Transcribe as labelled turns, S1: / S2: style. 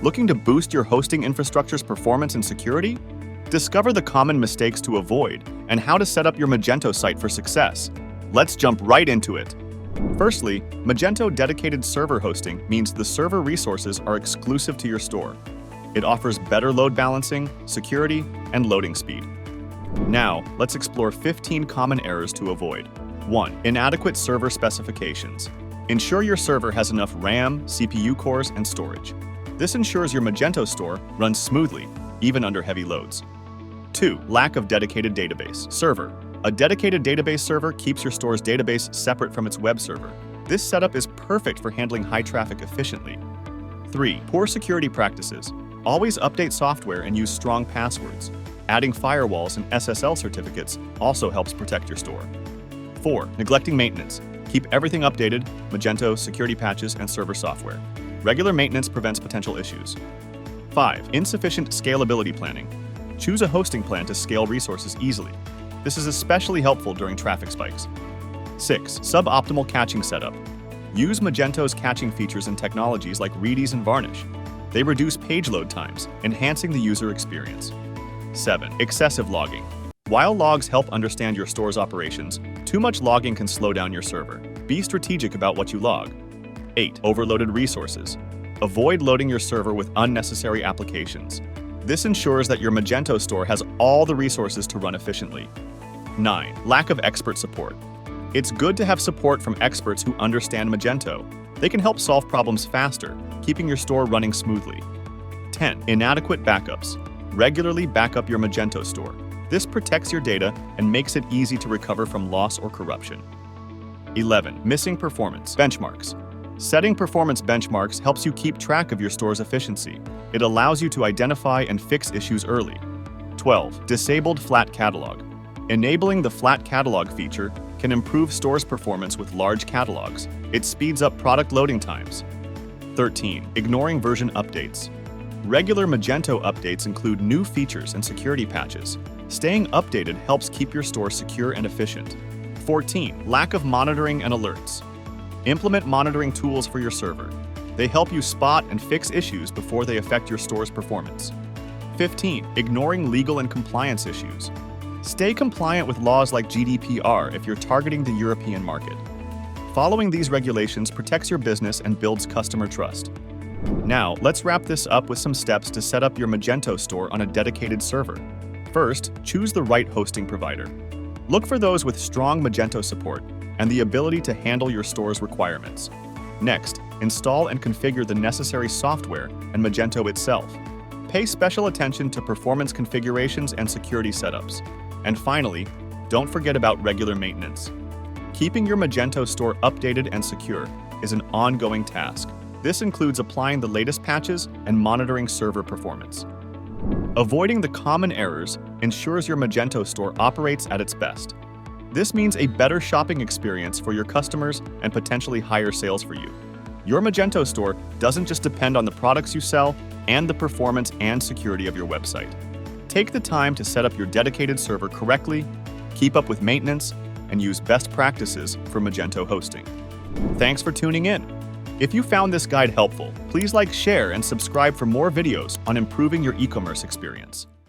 S1: Looking to boost your hosting infrastructure's performance and security? Discover the common mistakes to avoid and how to set up your Magento site for success. Let's jump right into it. Firstly, Magento dedicated server hosting means the server resources are exclusive to your store. It offers better load balancing, security, and loading speed. Now, let's explore 15 common errors to avoid. 1. Inadequate server specifications. Ensure your server has enough RAM, CPU cores, and storage. This ensures your Magento store runs smoothly, even under heavy loads. 2. Lack of dedicated database server. A dedicated database server keeps your store's database separate from its web server. This setup is perfect for handling high traffic efficiently. 3. Poor security practices. Always update software and use strong passwords. Adding firewalls and SSL certificates also helps protect your store. 4. Neglecting maintenance. Keep everything updated, Magento, security patches, and server software. Regular maintenance prevents potential issues. 5. Insufficient scalability planning. Choose a hosting plan to scale resources easily. This is especially helpful during traffic spikes. 6. Suboptimal caching setup. Use Magento's caching features and technologies like read-ease and varnish. They reduce page load times, enhancing the user experience. 7. Excessive logging. While logs help understand your store's operations, too much logging can slow down your server. Be strategic about what you log. 8. Overloaded resources. Avoid loading your server with unnecessary applications. This ensures that your Magento store has all the resources to run efficiently. 9. Lack of expert support. It's good to have support from experts who understand Magento. They can help solve problems faster, keeping your store running smoothly. 10. Inadequate backups. Regularly back up your Magento store. This protects your data and makes it easy to recover from loss or corruption. 11. Missing performance benchmarks. Setting performance benchmarks helps you keep track of your store's efficiency. It allows you to identify and fix issues early. 12. Disabled flat catalog. Enabling the flat catalog feature can improve store's performance with large catalogs. It speeds up product loading times. 13. Ignoring version updates. Regular Magento updates include new features and security patches. Staying updated helps keep your store secure and efficient. 14. Lack of monitoring and alerts. Implement monitoring tools for your server. They help you spot and fix issues before they affect your store's performance. 15. Ignoring legal and compliance issues. Stay compliant with laws like GDPR if you're targeting the European market. Following these regulations protects your business and builds customer trust. Now, let's wrap this up with some steps to set up your Magento store on a dedicated server. First, choose the right hosting provider. Look for those with strong Magento support and the ability to handle your store's requirements. Next, install and configure the necessary software and Magento itself. Pay special attention to performance configurations and security setups. And finally, don't forget about regular maintenance. Keeping your Magento store updated and secure is an ongoing task. This includes applying the latest patches and monitoring server performance. Avoiding the common errors ensures your Magento store operates at its best. This means a better shopping experience for your customers and potentially higher sales for you. Your Magento store doesn't just depend on the products you sell and the performance and security of your website. Take the time to set up your dedicated server correctly, keep up with maintenance, and use best practices for Magento hosting. Thanks for tuning in. If you found this guide helpful, please like, share, and subscribe for more videos on improving your e-commerce experience.